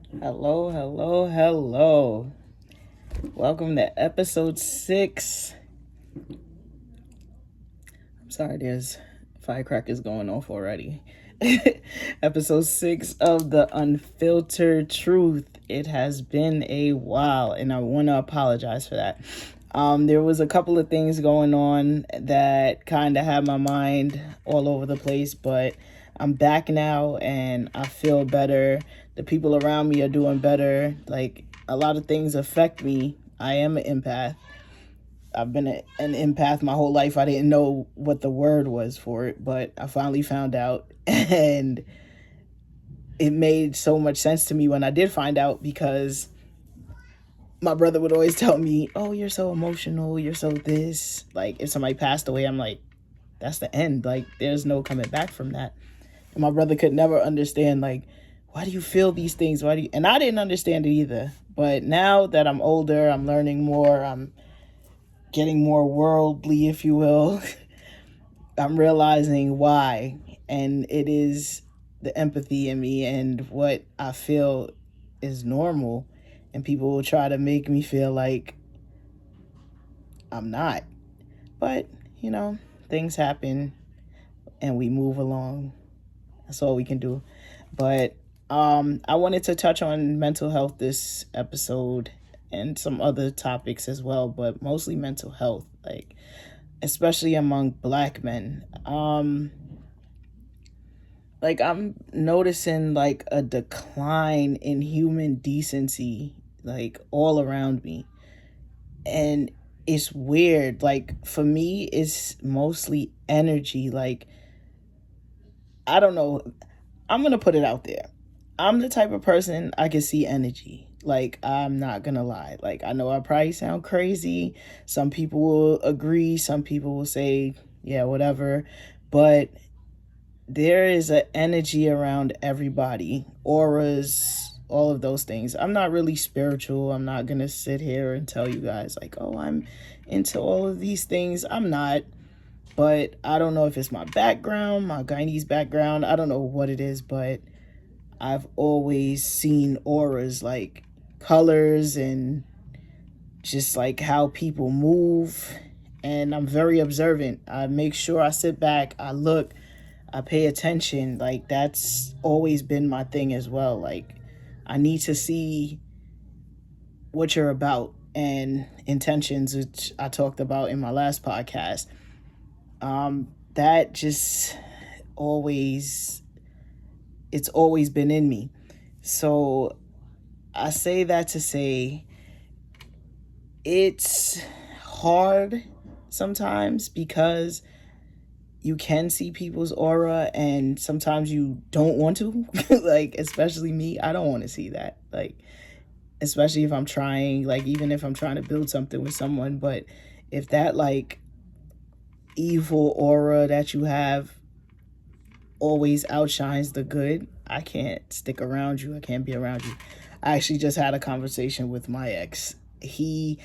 Hello, hello, hello. Welcome to episode 6. I'm sorry, there's firecrackers going off already. Episode 6 of The Unfiltered Truth. It has been a while, and I want to apologize for that. There was a couple of things going on that kind of had my mind all over the place, but I'm back now and I feel better. The people around me are doing better. Like, a lot of things affect me. I am an empath. I've been an empath my whole life. I didn't know what the word was for it, but I finally found out. And it made so much sense to me when I did find out, because my brother would always tell me, "Oh, you're so emotional. You're so this." Like, if somebody passed away, I'm like, that's the end. Like, there's no coming back from that. And my brother could never understand, like, why do you feel these things? Why do you? And I didn't understand it either. But now that I'm older, I'm learning more. I'm getting more worldly, if you will. I'm realizing why. And it is the empathy in me and what I feel is normal. And people will try to make me feel like I'm not. But, you know, things happen and we move along. That's all we can do. But I wanted to touch on mental health this episode and some other topics as well, but mostly mental health, like especially among Black men. Like, I'm noticing like a decline in human decency, like all around me. And it's weird. Like, for me, it's mostly energy. Like, I don't know. I'm going to put it out there. I'm the type of person, I can see energy. Like, I'm not going to lie. Like, I know I probably sound crazy. Some people will agree. Some people will say, yeah, whatever. But there is an energy around everybody, auras, all of those things. I'm not really spiritual. I'm not going to sit here and tell you guys, like, oh, I'm into all of these things. I'm not. But I don't know if it's my background, my Guyanese background. I don't know what it is, but I've always seen auras, like colors and just like how people move. And I'm very observant. I make sure I sit back, I look, I pay attention. Like, that's always been my thing as well. Like, I need to see what you're about, and intentions, which I talked about in my last podcast. That just always, it's always been in me. So I say that to say it's hard sometimes, because you can see people's aura and sometimes you don't want to. Like, especially me, I don't want to see that. Like, especially if I'm trying, like, even if I'm trying to build something with someone. But if that like evil aura that you have always outshines the good, I can't stick around you. I can't be around you. I actually just had a conversation with my ex. He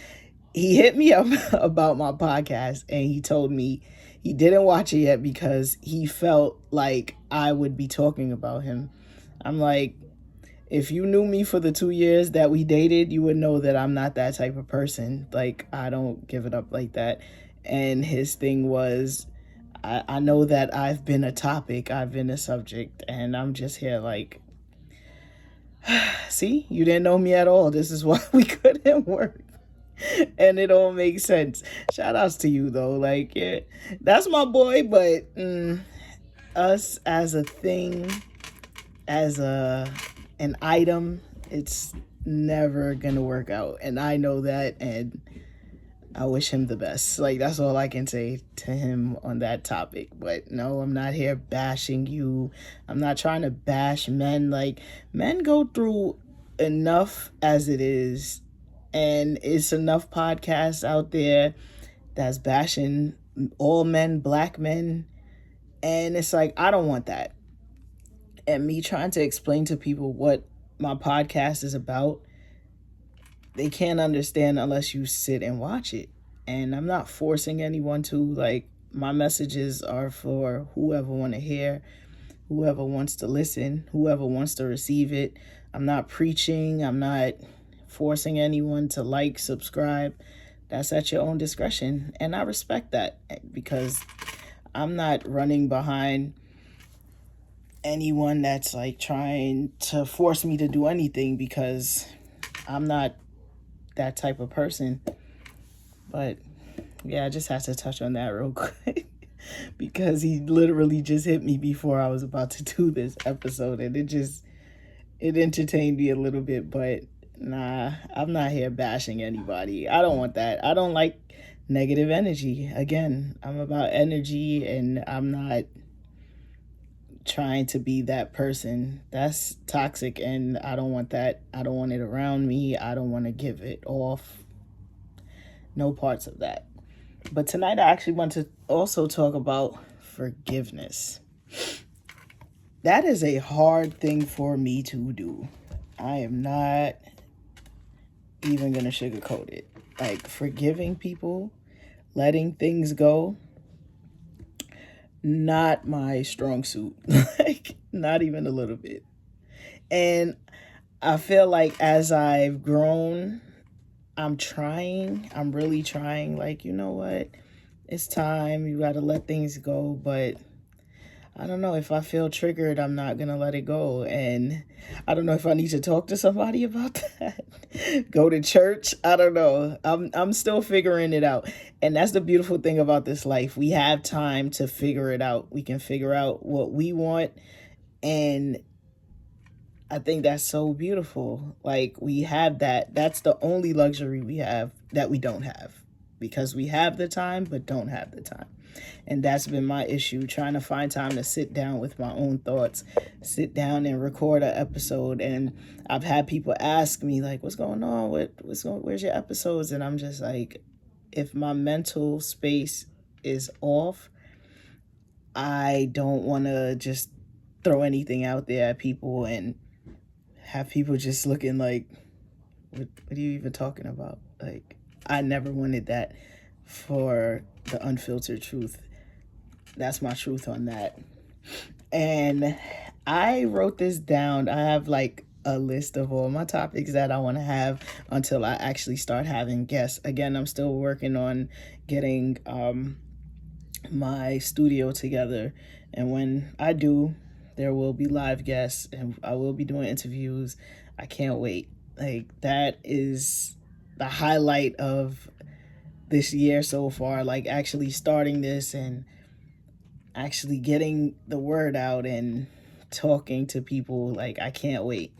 hit me up about my podcast, and he told me he didn't watch it yet because he felt like I would be talking about him. I'm like, if you knew me for the 2 years that we dated, you would know that I'm not that type of person. Like, I don't give it up like that. And his thing was, I know that I've been a topic, I've been a subject, and I'm just here like, see, you didn't know me at all. This is why we couldn't work. And it all makes sense. Shout outs to you though. Like, yeah, that's my boy, but us as a thing, as an item, it's never gonna work out. And I know that, and I wish him the best. Like, that's all I can say to him on that topic. But no, I'm not here bashing you. I'm not trying to bash men. Like, men go through enough as it is, and it's enough podcasts out there that's bashing all men, Black men, and it's like, I don't want that. And me trying to explain to people what my podcast is about, they can't understand unless you sit and watch it. And I'm not forcing anyone to. Like, my messages are for whoever want to hear, whoever wants to listen, whoever wants to receive it. I'm not preaching. I'm not forcing anyone to like, subscribe. That's at your own discretion. And I respect that because I'm not running behind anyone that's like trying to force me to do anything, because I'm not that type of person. But yeah, I just have to touch on that real quick because he literally just hit me before I was about to do this episode, and it entertained me a little bit. But nah, I'm not here bashing anybody. I don't want that. I don't like negative energy. Again, I'm about energy, and I'm not trying to be that person. That's toxic, and I don't want that. I don't want it around me. I don't want to give it off. No parts of that. But tonight I actually want to also talk about forgiveness. That is a hard thing for me to do. I am not even going to sugarcoat it. Like, forgiving people, letting things go, not my strong suit. Like, not even a little bit. And I feel like as I've grown, I'm really trying. Like, you know what? It's time. You got to let things go. But I don't know, if I feel triggered, I'm not going to let it go. And I don't know if I need to talk to somebody about that. Go to church. I don't know. I'm still figuring it out. And that's the beautiful thing about this life. We have time to figure it out. We can figure out what we want. And I think that's so beautiful. Like, we have that. That's the only luxury we have that we don't have, because we have the time but don't have the time. And that's been my issue, trying to find time to sit down with my own thoughts, sit down and record an episode. And I've had people ask me, like, what's going on? Where's your episodes? And I'm just like, if my mental space is off, I don't want to just throw anything out there at people and have people just looking like, what are you even talking about? Like, I never wanted that for the unfiltered truth. That's my truth on that. And I wrote this down. I have like a list of all my topics that I want to have until I actually start having guests. Again, I'm still working on getting my studio together. And when I do, there will be live guests and I will be doing interviews. I can't wait. Like, that is the highlight of this year so far. Like, actually starting this and actually getting the word out and talking to people. Like, I can't wait.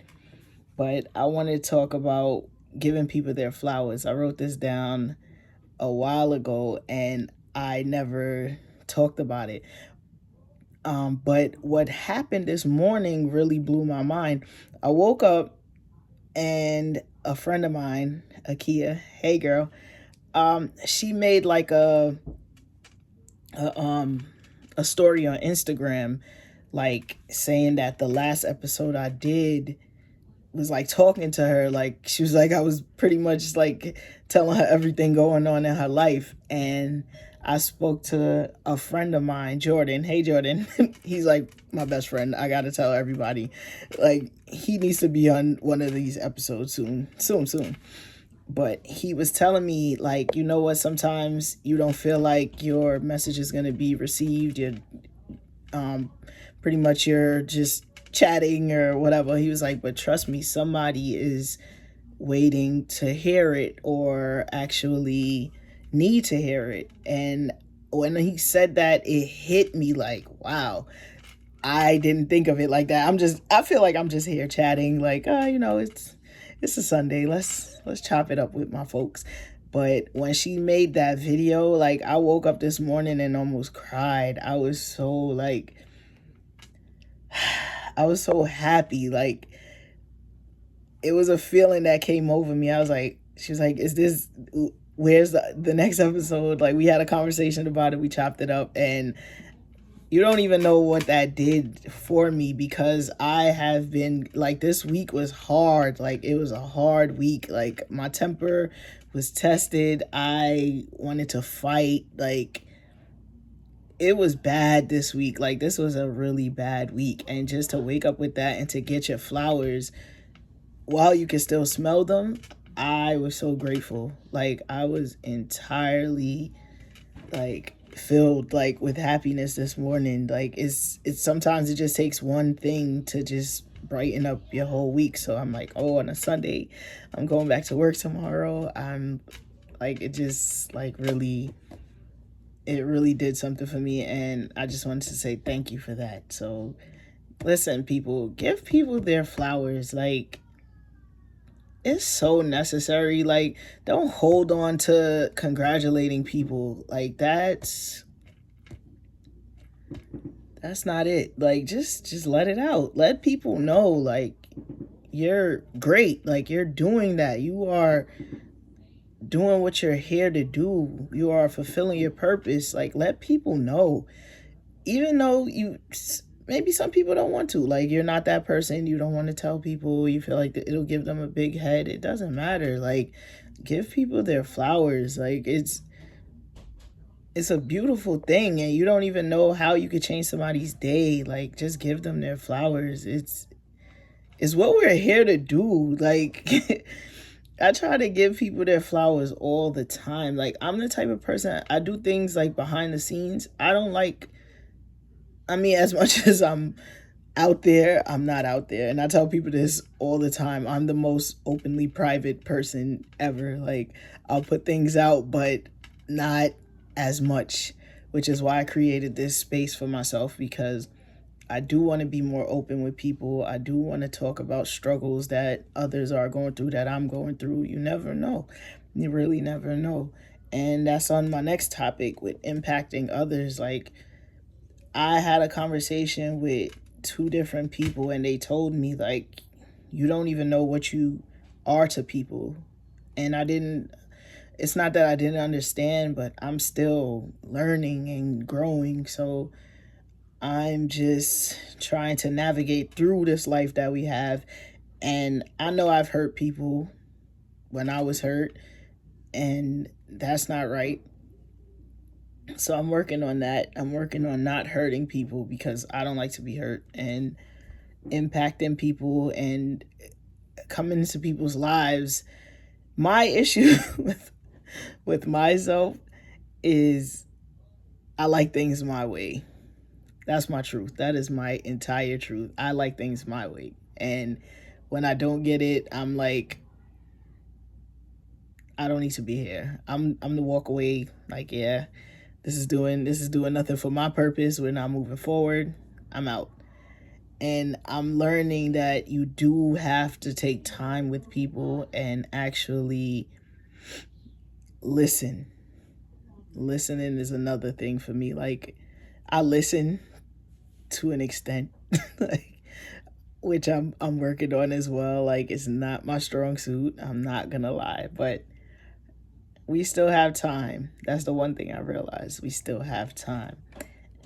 But I want to talk about giving people their flowers. I wrote this down a while ago and I never talked about it. But what happened this morning really blew my mind. I woke up and a friend of mine, Akia, hey girl, she made like a story on Instagram, like saying that the last episode I did was like talking to her. Like, she was like, I was pretty much like telling her everything going on in her life. And I spoke to a friend of mine, Jordan. Hey, Jordan. He's like my best friend. I got to tell everybody, like, he needs to be on one of these episodes soon. But he was telling me, like, you know what, sometimes you don't feel like your message is going to be received. You're pretty much you're just chatting or whatever. He was like, but trust me, somebody is waiting to hear it or actually need to hear it. And when he said that, it hit me like, wow, I didn't think of it like that. I feel like I'm just here chatting, like, it's a Sunday. Let's chop it up with my folks. But when she made that video, like, I woke up this morning and almost cried. I was so happy. Like, it was a feeling that came over me. I was like, she was like, where's the next episode? Like, we had a conversation about it. We chopped it up, and you don't even know what that did for me, because I have been, like, this week was hard. Like, it was a hard week. Like, my temper was tested. I wanted to fight. Like, it was bad this week. Like, this was a really bad week. And just to wake up with that and to get your flowers while you can still smell them, I was so grateful. Like, I was entirely like filled like with happiness this morning. Like, it's sometimes it just takes one thing to just brighten up your whole week. So I'm like, oh, on a Sunday, I'm going back to work tomorrow. I'm like, it just like really, it really did something for me, and I just wanted to say thank you for that. So listen, people, give people their flowers. Like, it's so necessary. Like, don't hold on to congratulating people. Like, that's not it. Like, just let it out. Let people know, like, you're great. Like, you're doing that. You are doing what you're here to do. You are fulfilling your purpose. Like, let people know. Even though you, maybe some people don't want to. Like, you're not that person. You don't want to tell people. You feel like it'll give them a big head. It doesn't matter. Like, give people their flowers. Like, it's a beautiful thing, and you don't even know how you could change somebody's day. Like, just give them their flowers. It's what we're here to do. Like, I try to give people their flowers all the time. Like, I'm the type of person, I do things like behind the scenes. I don't like, I mean, as much as I'm out there, I'm not out there. And I tell people this all the time. I'm the most openly private person ever. Like, I'll put things out, but not as much, which is why I created this space for myself, because I do want to be more open with people. I do want to talk about struggles that others are going through, that I'm going through. You never know. You really never know. And that's on my next topic with impacting others. Like, I had a conversation with two different people, and they told me, like, you don't even know what you are to people. And I didn't, it's not that I didn't understand, but I'm still learning and growing. So I'm just trying to navigate through this life that we have. And I know I've hurt people when I was hurt, and that's not right. So I'm working on that. I'm working on not hurting people, because I don't like to be hurt, and impacting people and coming into people's lives. My issue with myself is I like things my way. That's my truth. That is my entire truth. I like things my way. And when I don't get it, I'm like, I don't need to be here. I'm to walk away. Like, yeah, this is doing nothing for my purpose. We're not moving forward. I'm out. And I'm learning that you do have to take time with people and actually listen. Listening is another thing for me. Like, I listen to an extent, like, which I'm working on as well. Like, it's not my strong suit. I'm not gonna lie, but we still have time. That's the one thing I realized. We still have time.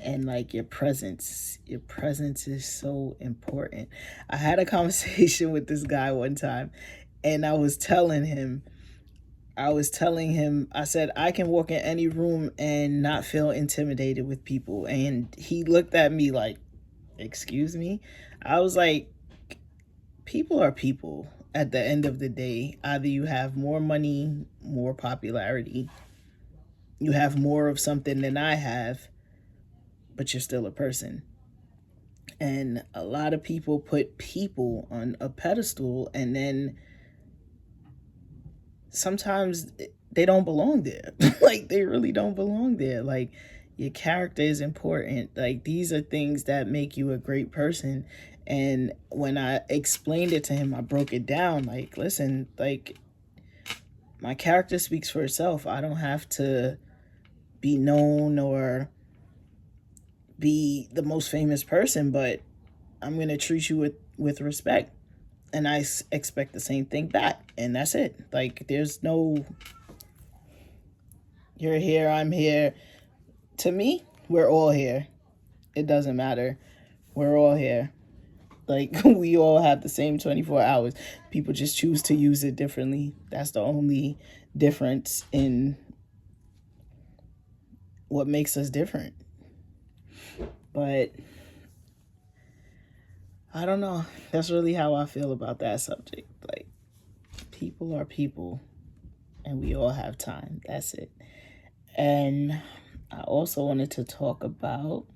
And like, your presence is so important. I had a conversation with this guy one time, and I said, I can walk in any room and not feel intimidated with people. And he looked at me like, excuse me? I was like, people are people at the end of the day. Either you have more money, more popularity, you have more of something than I have, but you're still a person. And a lot of people put people on a pedestal, and then sometimes they don't belong there. Like, they really don't belong there. Like, your character is important. Like, these are things that make you a great person. And when I explained it to him, I broke it down. Like, listen, like, my character speaks for itself. I don't have to be known or be the most famous person, but I'm going to treat you with respect. And I expect the same thing back. And that's it. Like, there's no, you're here, I'm here. To me, we're all here. It doesn't matter. We're all here. Like, we all have the same 24 hours. People just choose to use it differently. That's the only difference in what makes us different. But I don't know. That's really how I feel about that subject. Like, people are people, and we all have time. That's it. And I also wanted to talk about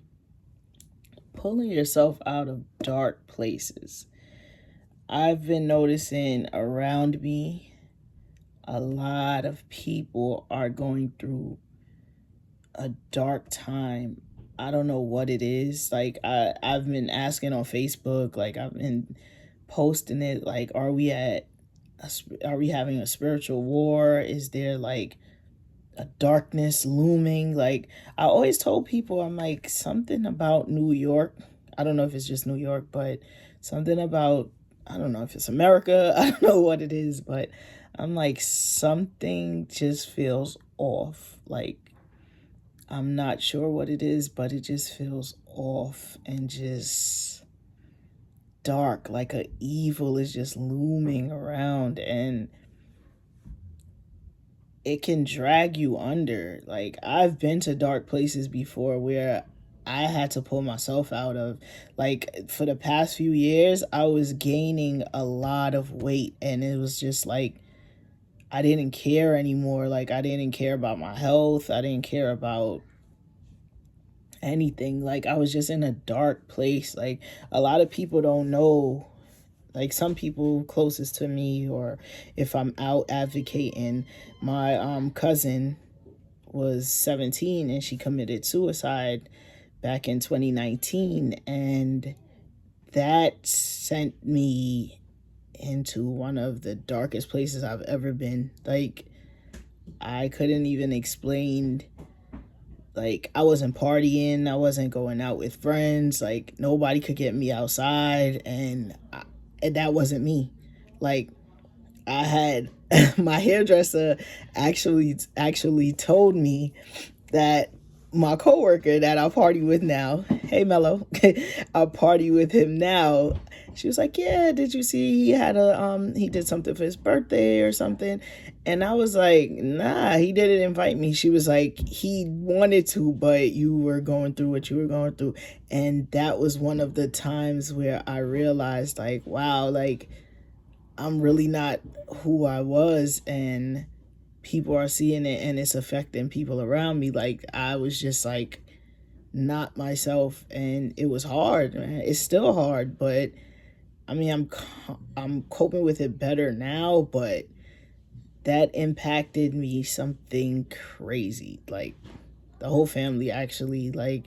pulling yourself out of dark places. I've been noticing around me a lot of people are going through a dark time. I don't know what it is. Like I've been asking on Facebook, like I've been posting it, like are we having a spiritual war? Is there like a darkness looming? Like I always told people, I'm like, something about New York. I don't know if it's just New York, but something about, I don't know if it's America. I don't know what it is, but I'm like, something just feels off. Like I'm not sure what it is, but it just feels off and just dark. Like a evil is just looming around, and it can drag you under. Like I've been to dark places before where I had to pull myself out of. Like for the past few years, I was gaining a lot of weight, and it was just like I didn't care anymore. Like I didn't care about my health. I didn't care about anything. Like I was just in a dark place. Like a lot of people don't know, like some people closest to me, or if I'm out advocating, my cousin was 17 and she committed suicide back in 2019, and that sent me into one of the darkest places I've ever been. Like I couldn't even explain. Like I wasn't partying, I wasn't going out with friends, like nobody could get me outside, and that wasn't me. Like I had my hairdresser actually told me that my coworker that I party with now, hey Mello, I party with him now. She was like, "Yeah, did you see he did something for his birthday or something?" And I was like, "Nah, he didn't invite me." She was like, "He wanted to, but you were going through what you were going through." And that was one of the times where I realized, like, wow, like I'm really not who I was, and people are seeing it and it's affecting people around me. Like I was just like not myself, and it was hard, man. It's still hard, but I mean, I'm coping with it better now, but that impacted me something crazy. Like the whole family actually, like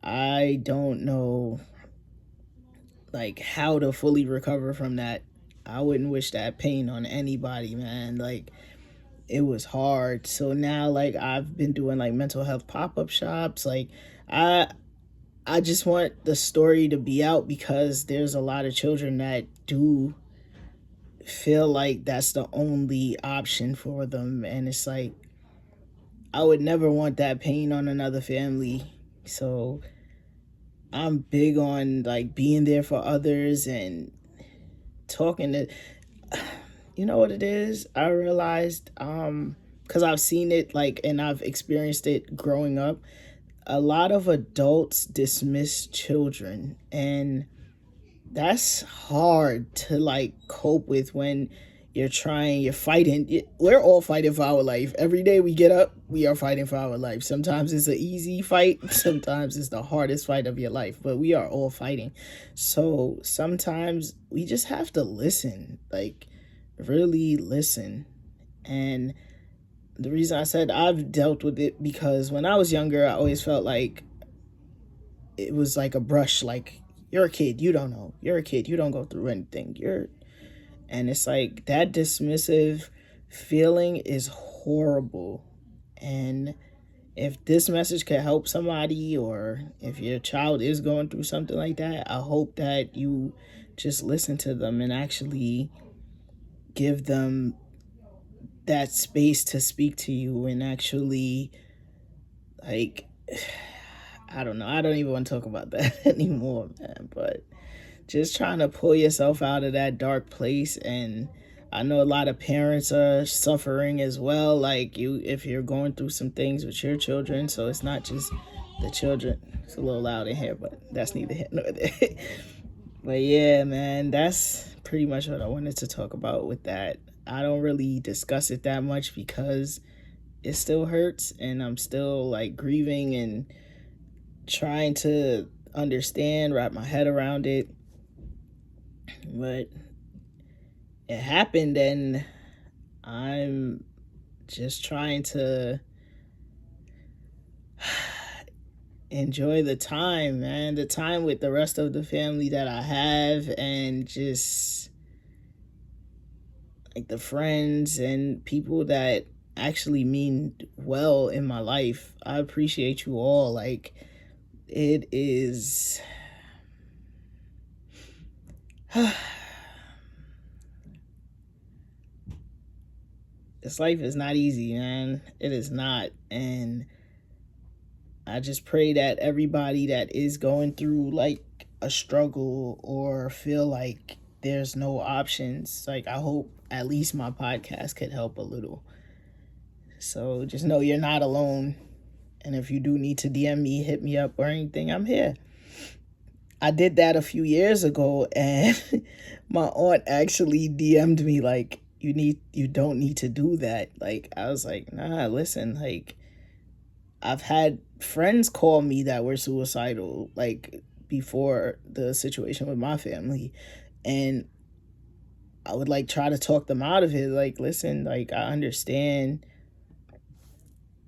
I don't know like how to fully recover from that. I wouldn't wish that pain on anybody, man. Like it was hard. So now like I've been doing like mental health pop-up shops. Like I I just want the story to be out because there's a lot of children that do feel like that's the only option for them, and it's like I would never want that pain on another family. So I'm big on like being there for others and talking to, you know what it is? I realized cuz I've seen it like and I've experienced it growing up. A lot of adults dismiss children, and that's hard to like cope with when you're fighting. We're all fighting for our life. Every day we get up, we are fighting for our life. Sometimes it's an easy fight, sometimes it's the hardest fight of your life, but we are all fighting. So sometimes we just have to listen, like really listen. And the reason I said I've dealt with it because when I was younger, I always felt like it was like a brush, like you're a kid, you don't know. You're a kid, you don't go through anything. And it's like that dismissive feeling is horrible. And if this message can help somebody, or if your child is going through something like that, I hope that you just listen to them and actually give them that space to speak to you and actually like I don't know. I don't even want to talk about that anymore, man. But just trying to pull yourself out of that dark place. And I know a lot of parents are suffering as well. Like you, if you're going through some things with your children, so it's not just the children. It's a little loud in here, but that's neither here nor there. But yeah, man, that's pretty much what I wanted to talk about with that. I don't really discuss it that much because it still hurts and I'm still like grieving and trying to understand, wrap my head around it. But it happened and I'm just trying to enjoy the time, man, the time with the rest of the family that I have, and just like the friends and people that actually mean well in my life. I appreciate you all. Like, it is this life is not easy, man. It is not. And I just pray that everybody that is going through like a struggle or feel like there's no options, like I hope at least my podcast could help a little. So just know you're not alone. And if you do need to DM me, hit me up or anything, I'm here. I did that a few years ago and my aunt actually DM'd me like, you don't need to do that. Like, I was like, nah, listen, like, I've had friends call me that were suicidal, like, before the situation with my family. And I would, like, try to talk them out of it. Like, listen, like, I understand,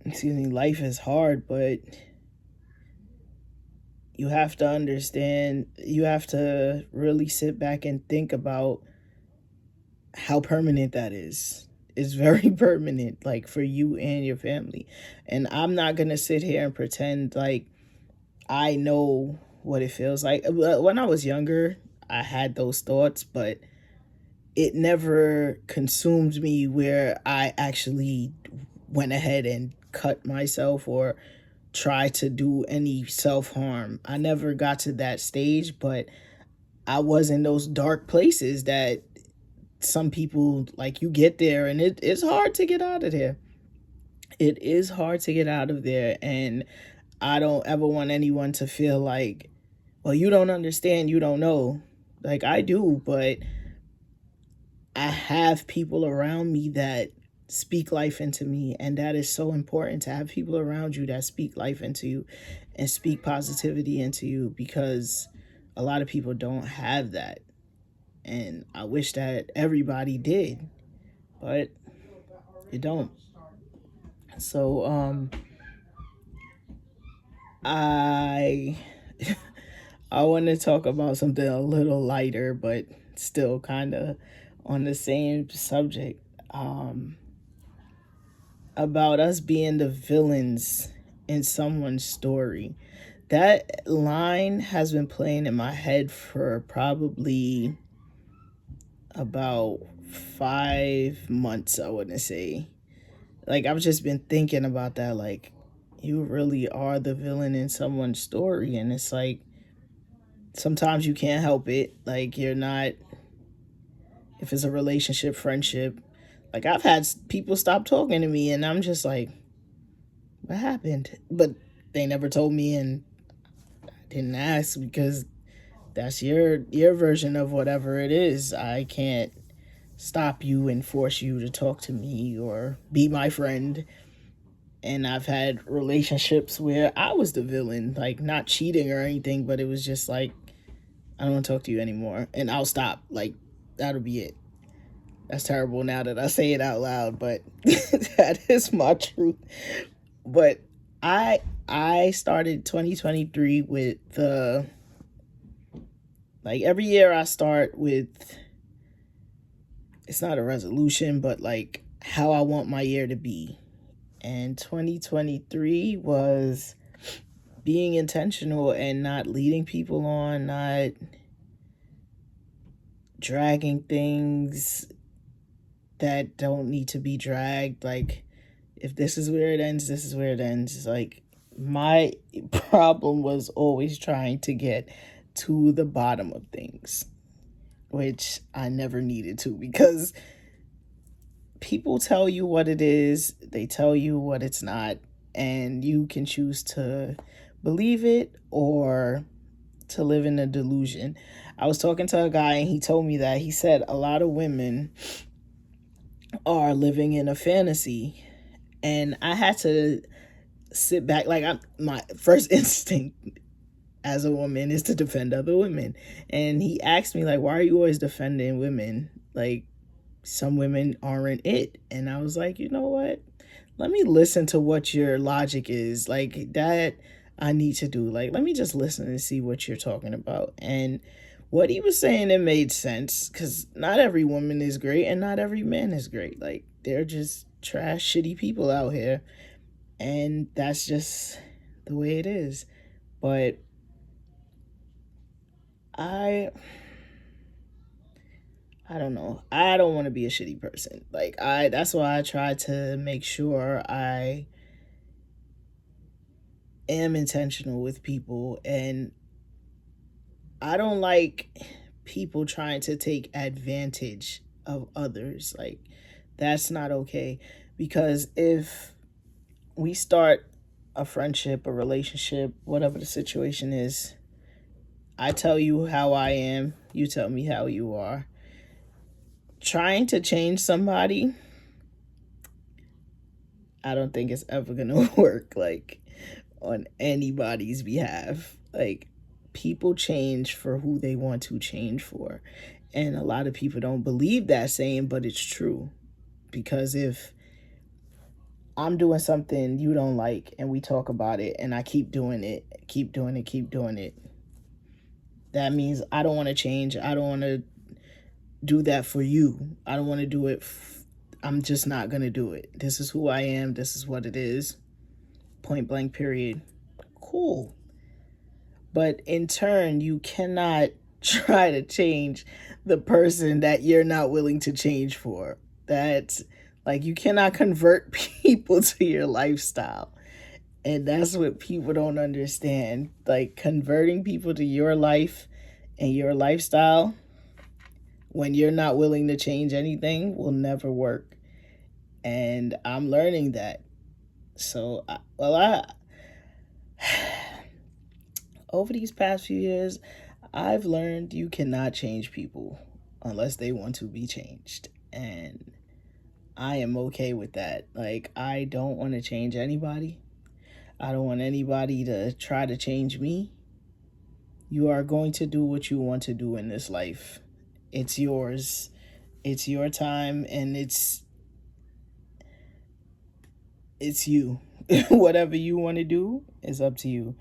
life is hard, but you have to understand, you have to really sit back and think about how permanent that is. It's very permanent, like for you and your family. And I'm not gonna sit here and pretend like I know what it feels like. When I was younger, I had those thoughts, but it never consumed me where I actually went ahead and cut myself or try to do any self-harm. I never got to that stage, but I was in those dark places that some people, like, you get there and it's hard to get out of there. It is hard to get out of there. And I don't ever want anyone to feel like, well, you don't understand, you don't know. Like, I do, but I have people around me that speak life into me, and that is so important, to have people around you that speak life into you and speak positivity into you, because a lot of people don't have that. And I wish that everybody did, but you don't. So I I want to talk about something a little lighter, but still kind of on the same subject, about us being the villains in someone's story. That line has been playing in my head for probably about 5 months, I wouldn't say. Like, I've just been thinking about that. Like, you really are the villain in someone's story. And it's like, sometimes you can't help it. Like, you're not, if it's a relationship, friendship. Like, I've had people stop talking to me and I'm just like, what happened? But they never told me and I didn't ask, because that's your version of whatever it is. I can't stop you and force you to talk to me or be my friend. And I've had relationships where I was the villain, like not cheating or anything, but it was just like, I don't want to talk to you anymore, and I'll stop. Like, that'll be it. That's terrible now that I say it out loud, but that is my truth. But I started 2023 with the, like, every year I start with, it's not a resolution, but like how I want my year to be. And 2023 was being intentional and not leading people on, not dragging things that don't need to be dragged. Like, if this is where it ends, this is where it ends. It's like, my problem was always trying to get to the bottom of things, which I never needed to, because people tell you what it is, they tell you what it's not, and you can choose to believe it or to live in a delusion. I was talking to a guy and he told me that he said a lot of women are living in a fantasy. And I had to sit back. Like, my first instinct as a woman is to defend other women. And he asked me, like, why are you always defending women? Like, some women aren't it. And I was like, you know what? Let me listen to what your logic is. Like, that I need to do. Like, let me just listen and see what you're talking about. And what he was saying, it made sense, because not every woman is great and not every man is great. Like, they're just trash, shitty people out here. And that's just the way it is. But I I don't know. I don't want to be a shitty person. Like, that's why I try to make sure I am intentional with people, and I don't like people trying to take advantage of others. Like, that's not okay, because if we start a friendship, a relationship, whatever the situation is, I tell you how I am, you tell me how you are. Trying to change somebody, I don't think it's ever gonna work, like, on anybody's behalf. Like, people change for who they want to change for. And a lot of people don't believe that saying, but it's true. Because if I'm doing something you don't like and we talk about it and I keep doing it, keep doing it, keep doing it, that means I don't want to change. I don't want to do that for you. I don't want to do it. I'm just not going to do it. This is who I am. This is what it is. Point blank, period. Cool. But in turn, you cannot try to change the person that you're not willing to change for. That's like, you cannot convert people to your lifestyle. And that's what people don't understand. Like, converting people to your life and your lifestyle when you're not willing to change anything will never work. And I'm learning that. So, over these past few years, I've learned you cannot change people unless they want to be changed. And I am okay with that. Like, I don't want to change anybody. I don't want anybody to try to change me. You are going to do what you want to do in this life. It's yours. It's your time, and it's you. Whatever you want to do is up to you.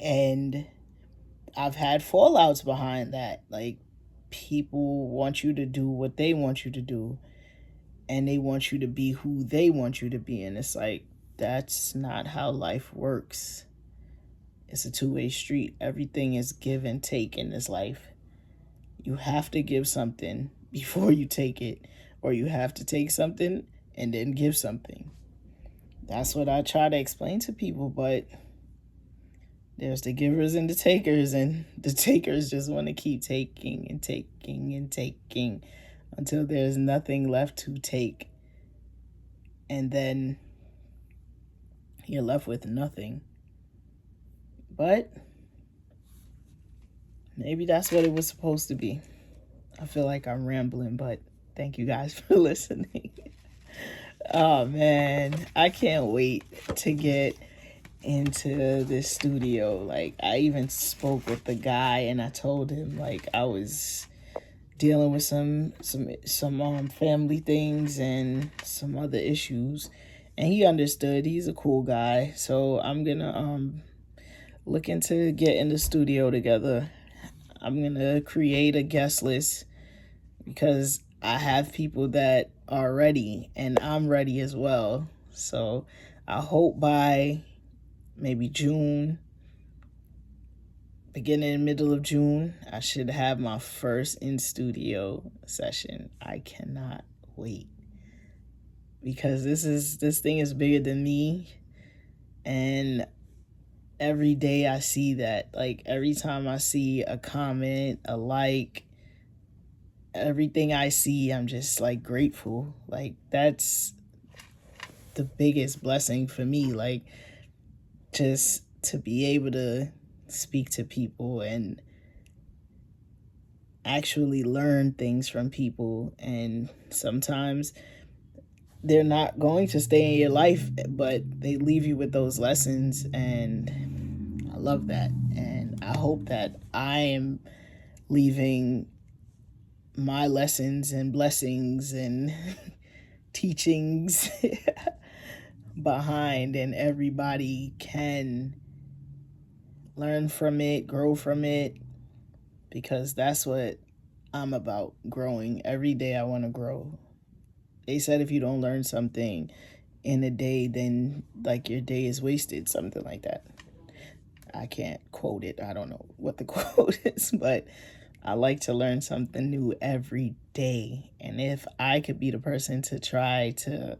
And I've had fallouts behind that. Like, people want you to do what they want you to do, and they want you to be who they want you to be. And it's like, that's not how life works. It's a two-way street. Everything is give and take in this life. You have to give something before you take it, or you have to take something and then give something. That's what I try to explain to people, but there's the givers and the takers, and the takers just want to keep taking and taking and taking until there's nothing left to take. And then you're left with nothing. But maybe that's what it was supposed to be. I feel like I'm rambling, but thank you guys for listening. Oh man, I can't wait to get into this studio. Like, I even spoke with the guy and I told him, like, I was dealing with some family things and some other issues, and he understood. He's a cool guy. So I'm gonna look into getting the studio together. I'm gonna create a guest list, because I have people that are ready and I'm ready as well. So I hope by maybe June, beginning and middle of June, I should have my first in studio session. I cannot wait, because this thing is bigger than me. And every day I see that, like, every time I see a comment, a like, everything I see, I'm just like grateful. Like, that's the biggest blessing for me. Like, just to be able to speak to people and actually learn things from people. And sometimes they're not going to stay in your life, but they leave you with those lessons. And I love that. And I hope that I am leaving my lessons and blessings and teachings behind, and everybody can learn from it, grow from it, because that's what I'm about, growing. Every day I want to grow. They said if you don't learn something in a day, then like your day is wasted, something like that. I can't quote it. I don't know what the quote is, but I like to learn something new every day. And if I could be the person to try to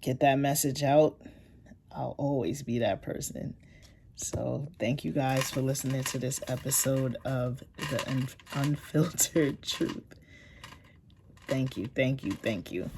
get that message out, I'll always be that person. So thank you guys for listening to this episode of the Unfiltered Truth. Thank you, thank you, thank you.